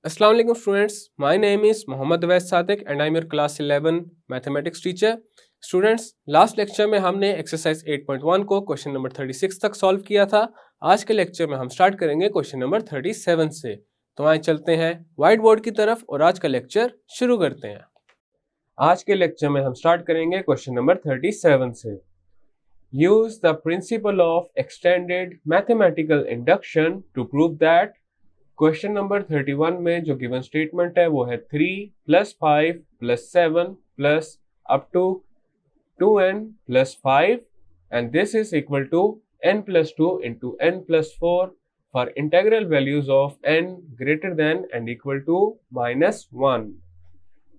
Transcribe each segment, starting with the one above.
Assalamu alaikum students. My name is Mohammad Awais Sadiq and I'm your class 11 mathematics teacher. Students, last lecture में हमने exercise 8.1 को question number 36 तक solve किया था। आज के लेक्चर में हम स्टार्ट करेंगे क्वेश्चन नंबर 37 से। तो आइए चलते हैं व्हाइट बोर्ड की तरफ और आज का लेक्चर शुरू करते हैं। आज के लेक्चर में हम स्टार्ट करेंगे क्वेश्चन नंबर 37 से। Use the principle of extended mathematical induction to prove that question number 31 में जो गिवन स्टेटमेंट है वो है 3 + 5 + 7 plus up to 2n + 5 and this is equal to n + 2 into n + 4 for integral values of n greater than and equal to -1।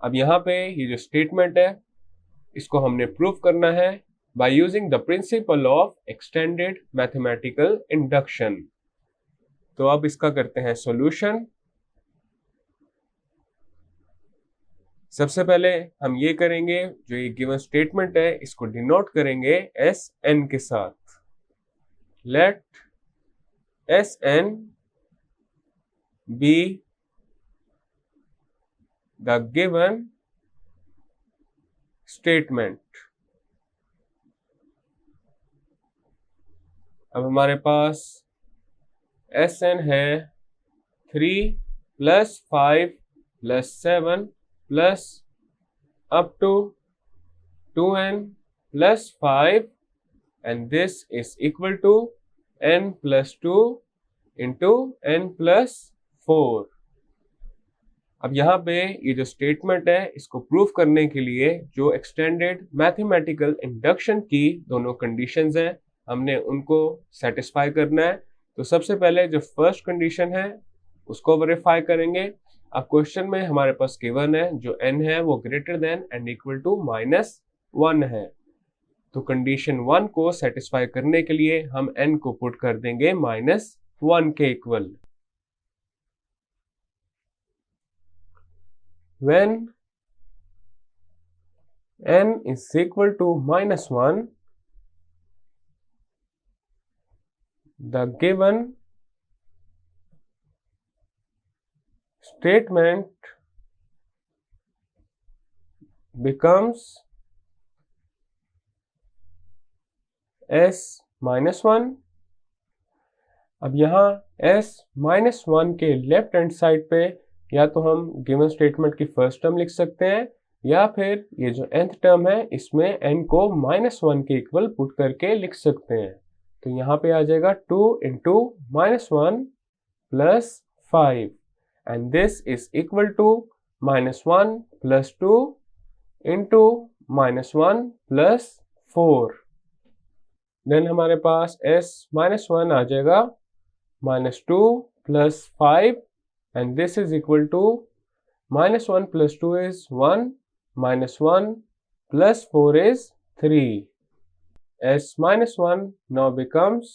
अब यहाँ पे ये जो स्टेटमेंट है इसको हमने प्रूव करना है by using the principle of extended mathematical induction। तो अब इसका करते हैं सॉल्यूशन। सबसे पहले हम ये करेंगे, जो ये गिवन स्टेटमेंट है इसको डिनोट करेंगे एस एन के साथ। Let S N be the given statement. अब हमारे पास एस एन है 3 + 5 + 7 plus up to 2n + 5 and this is equal to n + 2 into n + 4। अब यहाँ पे ये जो स्टेटमेंट है इसको प्रूव करने के लिए जो एक्सटेंडेड मैथमेटिकल इंडक्शन की दोनों कंडीशंस हैं हमने उनको सेटिस्फाई करना है। तो सबसे पहले जो फर्स्ट कंडीशन है उसको वेरीफाई करेंगे। अब क्वेश्चन में हमारे पास गिवन है जो n है वो greater than and equal to -1 है। तो कंडीशन 1 को सेटिस्फाई करने के लिए हम n को पुट कर देंगे -1 के equal. When n is equal to -1, the given statement becomes s-1। अब यहाँ s-1 के लेफ्ट हैंड साइड पे या तो हम गिवन स्टेटमेंट की फर्स्ट टर्म लिख सकते हैं या फिर ये जो nth टर्म है इसमें n को -1 के इक्वल पुट करके लिख सकते हैं। तो यहाँ पे आ जाएगा 2 into -1 + 5 and this is equal to -1 + 2 into -1 + 4। Then हमारे पास s-1 आ जाएगा -2 + 5 and this is equal to -1 + 2 is 1 -1 + 4 is 3। s-1 now becomes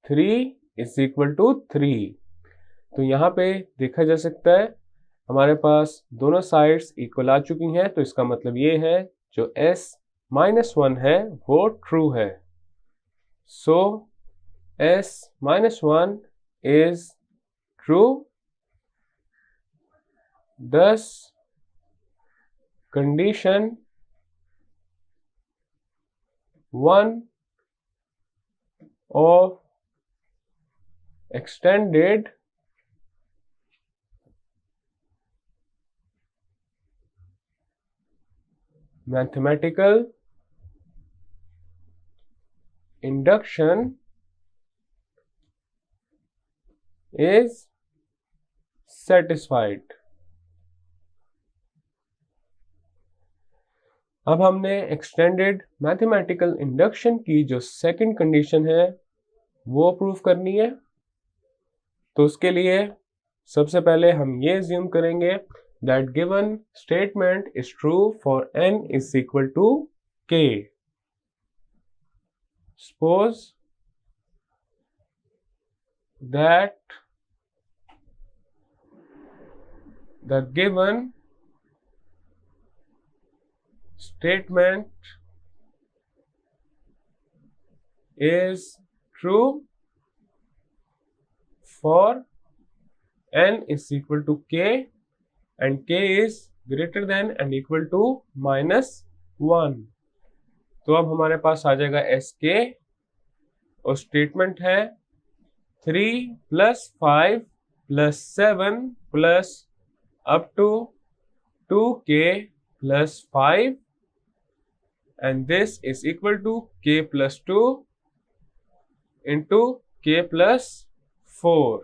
3 is equal to 3। तो यहाँ पे देखा जा सकता है हमारे पास दोनों साइड्स इक्वल आ चुकी हैं। तो इसका मतलब ये है जो s-1 है वो ट्रू है। सो s-1 is true। Thus condition 1 of extended mathematical induction is satisfied। अब हमने एक्सटेंडेड मैथमेटिकल इंडक्शन की जो सेकंड कंडीशन है वो प्रूव करनी है। तो उसके लिए सबसे पहले हम ये अज्यूम करेंगे that given statement is true for n is equal to k। Suppose that the given statement is true for n is equal to k and k is greater than and equal to -1। तो अब हमारे पास आ जाएगा sk और statement है 3 + 5 + 7 plus up to 2k + 5 and this is equal to k + 2 into k + 4।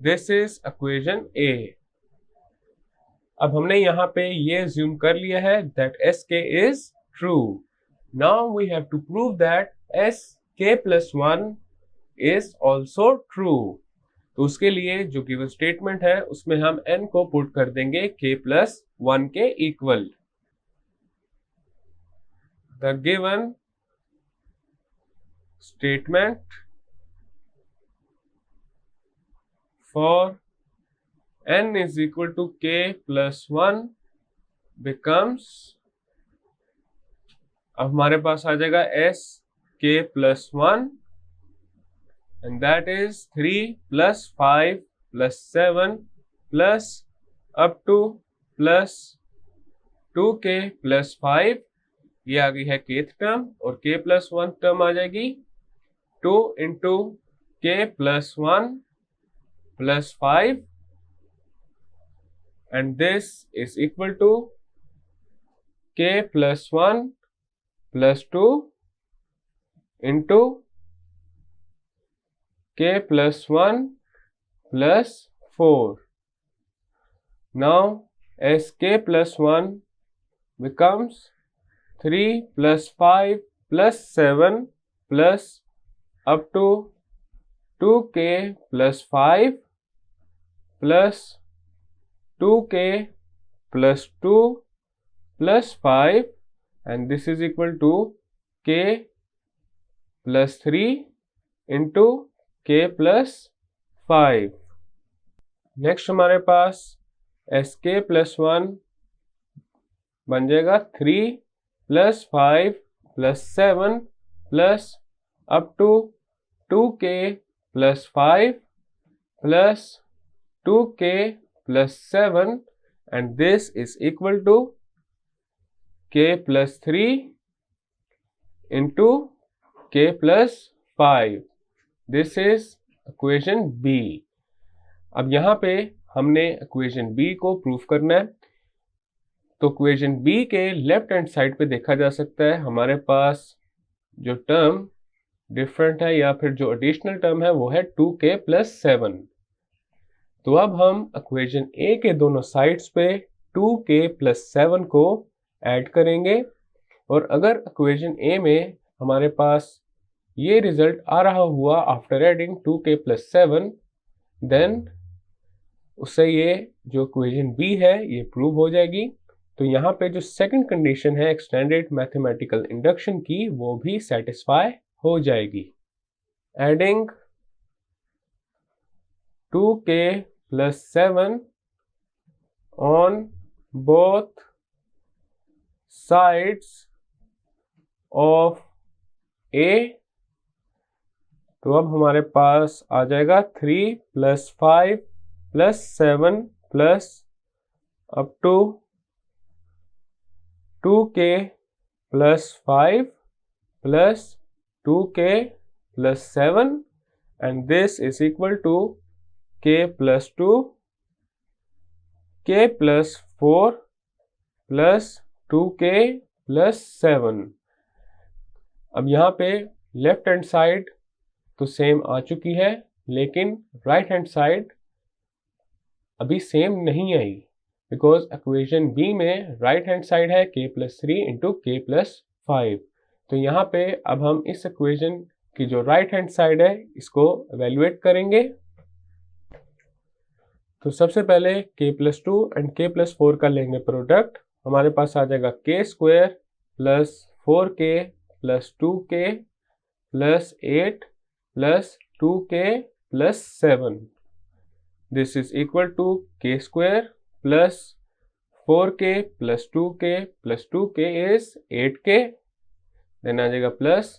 This is equation A। अब हमने यहाँ पे ये assume कर लिया है that sk is true। Now we have to prove that sk + 1 is also true। तो उसके लिए जो गिवन स्टेटमेंट है उसमें हम n को पुट कर देंगे k + 1 के equal. The given statement for n is equal to k + 1 becomes, अब हमारे पास आ जाएगा sk + 1 and that is 3 + 5 + 7 plus up to plus 2k + 5, ये आ गई है kth टर्म और k + 1 टर्म आ जाएगी 2 into k + 1 + 5 and this is equal to k + 1 + 2 into k + 1 + 4। Now sk + 1 becomes 3 + 5 + 7 plus up to 2k + 5 plus 2k + 2 plus 5 and this is equal to k + 3 into k + 5। Next हमारे पास sk + 1 बन जाएगा 3 + 5 + 7 plus up to 2k + 5 plus 2k + 7 and this is equal to k + 3 into k + 5। This is equation B। अब यहाँ पे हमने equation B को proof करना है। तो इक्वेशन B के लेफ्ट हैंड साइड पे देखा जा सकता है हमारे पास जो टर्म डिफरेंट है या फिर जो एडिशनल टर्म है वो है 2k + 7। तो अब हम इक्वेशन A के दोनों साइड्स पे 2k + 7 को ऐड करेंगे और अगर इक्वेशन A में हमारे पास ये रिजल्ट आ रहा हुआ आफ्टर एडिंग 2k + 7 देन उससे ये जो इक्वेशन B है ये प्रूव हो जाएगी। तो यहाँ पे जो सेकंड कंडीशन है एक्सटेंडेड मैथमेटिकल इंडक्शन की वो भी सेटिस्फाई हो जाएगी। Adding 2k + 7 on both sides of A, तो अब हमारे पास आ जाएगा 3 + 5 + 7 plus up to 2k + 5 plus 2k + 7 and this is equal to k + 2 k + 4 plus 2k + 7। अब यहाँ पे लेफ्ट हैंड साइड तो सेम आ चुकी है लेकिन राइट हैंड साइड अभी सेम नहीं आई बिकॉज इक्वेशन बी में राइट हैंड साइड है k + 3 into k + 5। तो यहाँ पे अब हम इस इक्वेशन की जो राइट हैंड साइड है इसको एवेल्युएट करेंगे। तो सबसे पहले k + 2 and k + 4 का लेंगे प्रोडक्ट, हमारे पास आ जाएगा k² + 4k + 2k + 8 + 2k + 7। This is equal to k² plus 4k plus 2k plus 2k is 8k, then आ जाएगा plus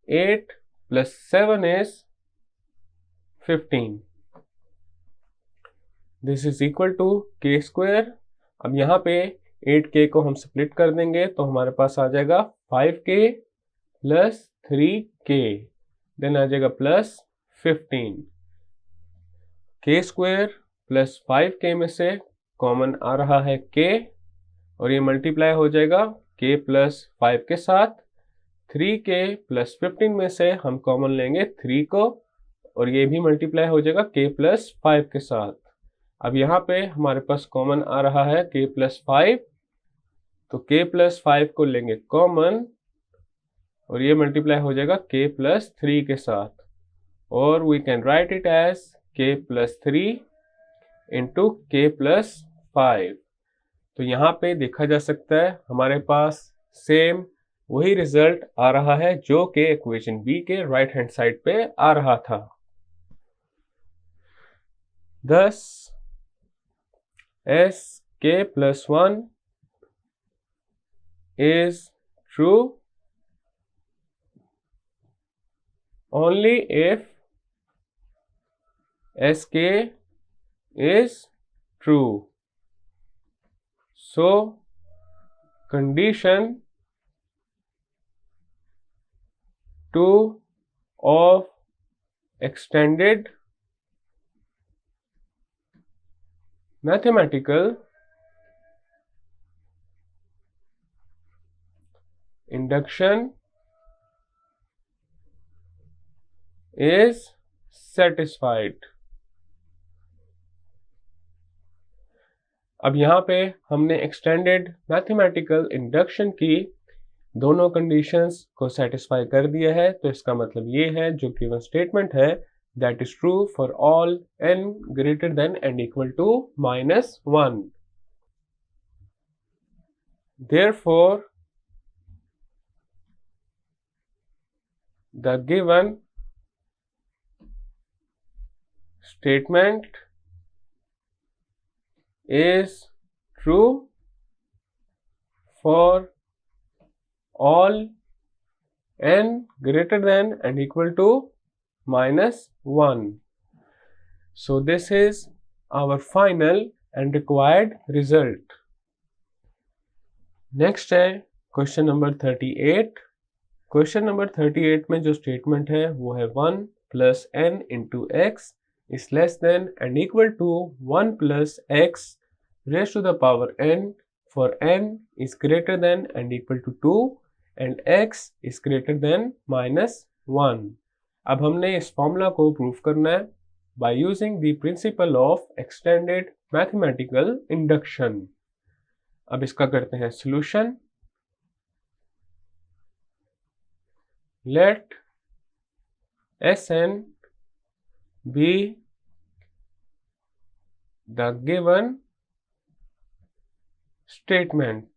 8 plus 7 is 15। This is equal to k square. अब यहाँ पे 8k को हम स्प्लिट कर देंगे तो हमारे पास आ जाएगा 5k प्लस 3k, देन आ जाएगा प्लस 15। के स्क्वायर प्लस 5k में से कॉमन आ रहा है k और ये मल्टीप्लाई हो जाएगा k प्लस 5 के साथ। 3k प्लस 15 में से हम कॉमन लेंगे 3 को और ये भी मल्टीप्लाई हो जाएगा k प्लस 5 के साथ। अब यहाँ पे हमारे पास कॉमन आ रहा है k प्लस 5, तो k प्लस 5 को लेंगे कॉमन और ये मल्टीप्लाई हो जाएगा k प्लस 3 के साथ, और we can write it as k plus 3 into k plus 5। तो यहाँ पे देखा जा सकता है हमारे पास सेम वही रिजल्ट आ रहा है जो कि इक्वेशन बी के राइट हैंड साइड पे आ रहा था। Thus sk plus 1 is true only if sk is true. So condition 2 of extended mathematical induction is satisfied. अब यहाँ पे हमने एक्सटेंडेड मैथमेटिकल इंडक्शन की दोनों कंडीशंस को सेटिस्फाई कर दिया है, तो इसका मतलब ये है जो गिवन स्टेटमेंट है that is true for all n greater than and equal to -1. Therefore, the given statement is true for all n greater than and equal to -1. So this is our final and required result. Next है question number 38। Question number 38 में जो statement है वो है 1 plus n into x is less than and equal to 1 plus x raise to the power n for n is greater than and equal to 2 and x is greater than -1। अब हमने इस formula को prove करना है by using the principle of extended mathematical induction. अब इसका करते हैं solution. Let Sn be the given statement।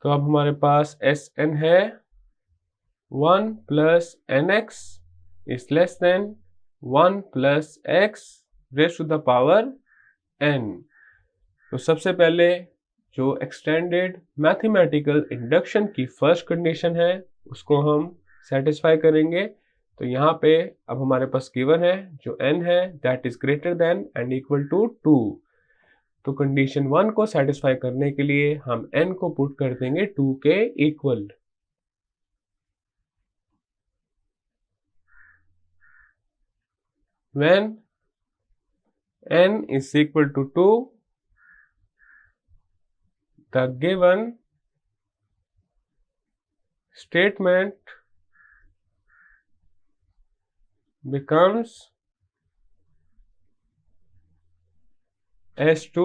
तो अब हमारे पास Sn है 1 plus nx is less than 1 plus x raise to the power n। तो सबसे पहले जो एक्सटेंडेड मैथमेटिकल इंडक्शन की फर्स्ट कंडीशन है उसको हम सेटिस्फाई करेंगे। तो यहाँ पे अब हमारे पास गिवन है जो n है that is greater than and equal to 2। तो कंडीशन 1 को सेटिस्फाई करने के लिए हम n को पुट कर देंगे 2 के equal. When n is equal to 2, the given statement becomes S2,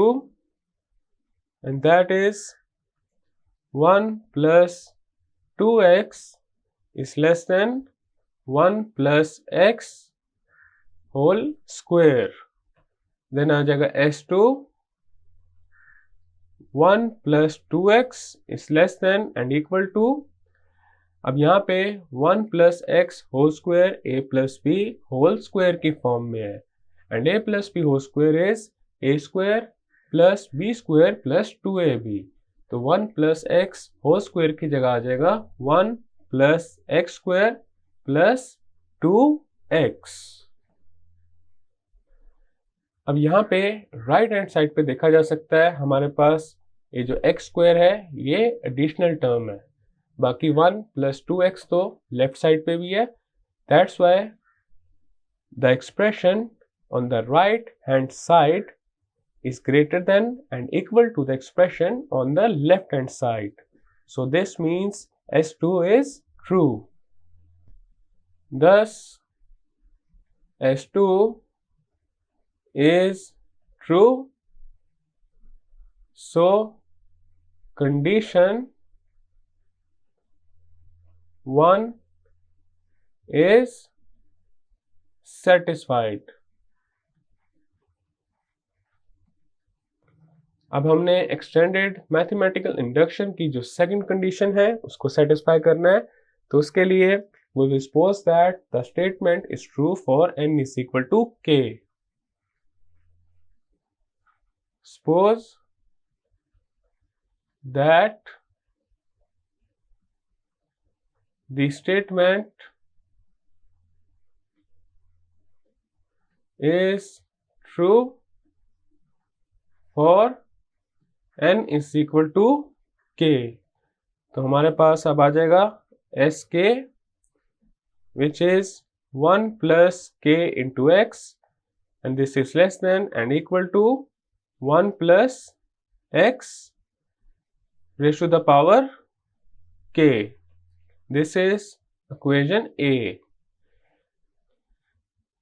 and that is 1 plus 2x is less than 1 plus x whole square। Then आ जाएगा S2 1 plus 2x is less than and equal to, अब यहाँ पे 1 plus x whole square a plus b whole square की form में है, and a plus b whole square is a square plus b square plus 2ab। तो 1 plus x whole square की जगह आ जाएगा 1 plus x square plus 2x। अब यहाँ पे राइट हैंड साइड पे देखा जा सकता है हमारे पास ये जो एक्स स्क्वायर है ये एडिशनल टर्म है, बाकी 1 + 2x तो लेफ्ट साइड पे भी है। That's why the expression on the right hand side is greater than and equal to the expression on the left hand side. So this means S2 is true. Thus S2 is true. So condition 1 is satisfied. अब हमने extended mathematical induction की जो second condition है उसको satisfy करना है, तो उसके लिए we will suppose that the statement is true for n is equal to k. Suppose that the statement is true for n is equal to k. तो हमारे पास अब आ जाएगा sk which is 1 plus k into x and this is less than and equal to 1 plus x raised to the power k. This is equation A.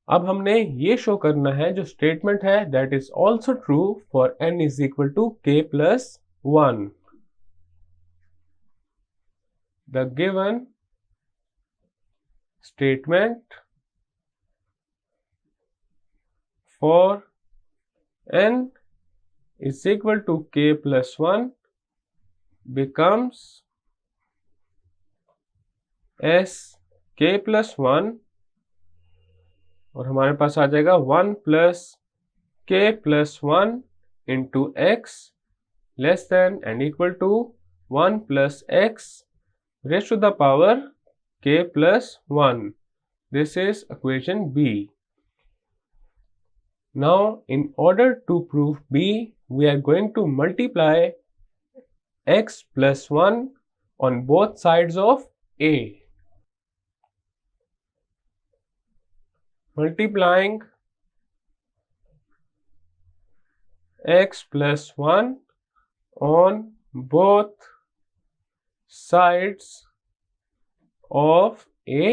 अब हमने ये show करना है जो स्टेटमेंट है that is also true for n is equal to k plus 1. The given statement for n is equal to k plus 1 becomes s k plus 1 और हमारे पास आ जाएगा 1 plus k plus 1 into x less than and equal to 1 plus x raised to the power k plus 1. This is equation B. Now in order to prove B, we are going to multiply x plus 1 on both sides of A. Multiplying x plus 1 on both sides of A,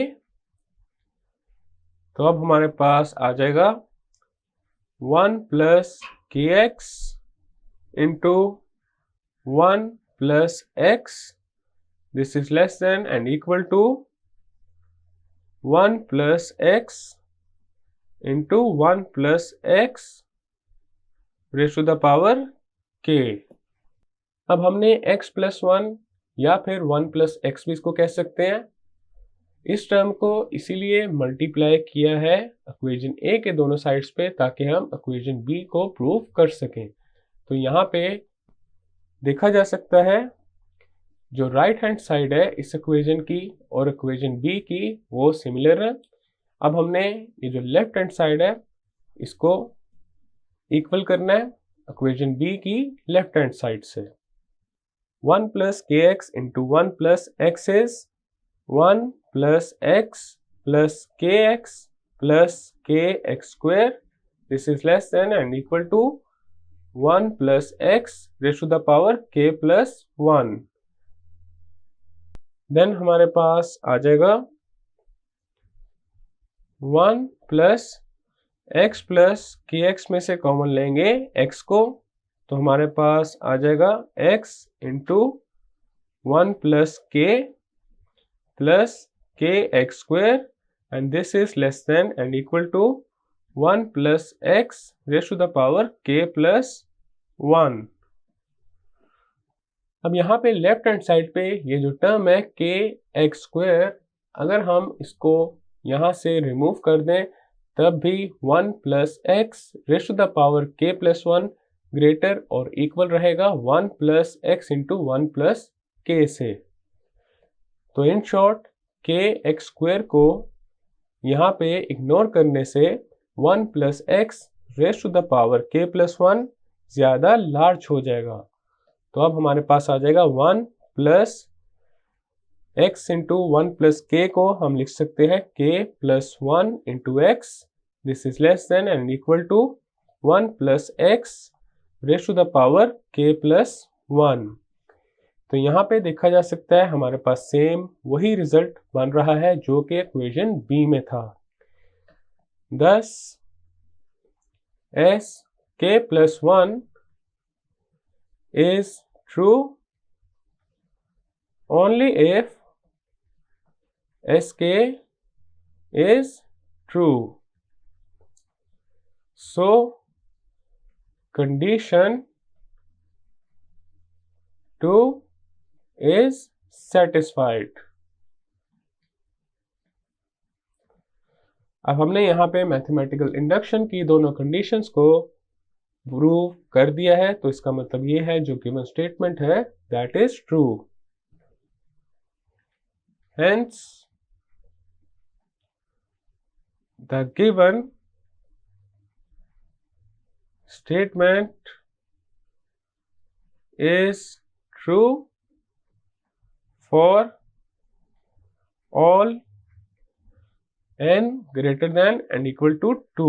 तो अब हमारे पास आ जाएगा 1 plus kx into 1 plus x. This is less than and equal to 1 plus x into 1 plus x raised to the power k. अब हमने x plus 1 या फिर 1 plus x भी इसको कह सकते हैं। इस टर्म को इसीलिए मल्टीप्लाई किया है इक्वेशन A के दोनों साइड्स पे ताकि हम इक्वेशन B को प्रूव कर सकें। तो यहाँ पे देखा जा सकता है जो राइट हैंड साइड है इस इक्वेशन की और इक्वेशन B की वो सिमिलर है। अब हमने ये जो लेफ्ट हैंड साइड है इसको इक्वल करना है इक्वेशन B की लेफ्ट हैंड साइड से। 1 plus kx into 1 plus x is 1 plus x plus kx plus kx square. This is less than and equal to 1 plus x raised to the power k plus 1. Then हमारे पास आ जाएगा 1 plus x plus kx में से common लेंगे x को, तो हमारे पास आ जाएगा x into 1 plus k plus kx square and this is less than and equal to 1 plus x raised to the power k plus 1. अब यहाँ पे लेफ्ट हैंड साइड पे ये जो टर्म है kx square, अगर हम इसको यहाँ से रिमूव कर दें तब भी 1 plus x raised to the power k plus 1 greater और इक्वल रहेगा 1 plus x into 1 plus k से। तो इन शॉर्ट kx स्क्वायर को यहाँ पे इग्नोर करने से 1 plus x raise to the power k plus 1 ज़्यादा लार्ज हो जाएगा। तो अब हमारे पास आ जाएगा 1 plus x into 1 plus k को हम लिख सकते हैं k plus 1 into x, this is less than and equal to 1 plus x raise to the power k plus 1। तो यहाँ पे देखा जा सकता है हमारे पास सेम वही रिजल्ट बन रहा है जो कि इक्वेशन बी में था। thus s k plus 1 is true only if sk is true. So condition 2 is satisfied. अब हमने यहाँ पे मैथमेटिकल इंडक्शन की दोनों कंडीशंस को प्रूव कर दिया है, तो इसका मतलब ये है जो गिवन स्टेटमेंट है that is true. Hence the given statement is true for all n greater than and equal to 2.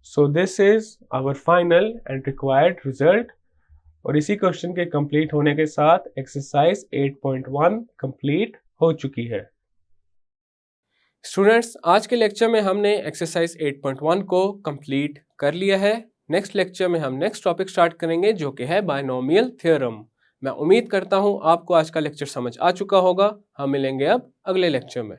So this is our final and required result। और इसी क्वेश्चन के कंप्लीट होने के साथ एक्सरसाइज 8.1 कंप्लीट हो चुकी है। स्टूडेंट्स, आज के लेक्चर में हमने एक्सरसाइज 8.1 को कंप्लीट कर लिया है। नेक्स्ट लेक्चर में हम नेक्स्ट टॉपिक स्टार्ट करेंगे जो कि है बायनोमियल थ्योरम। मैं उम्मीद करता हूं आपको आज का लेक्चर समझ आ चुका होगा। हम मिलेंगे अब अगले लेक्चर में।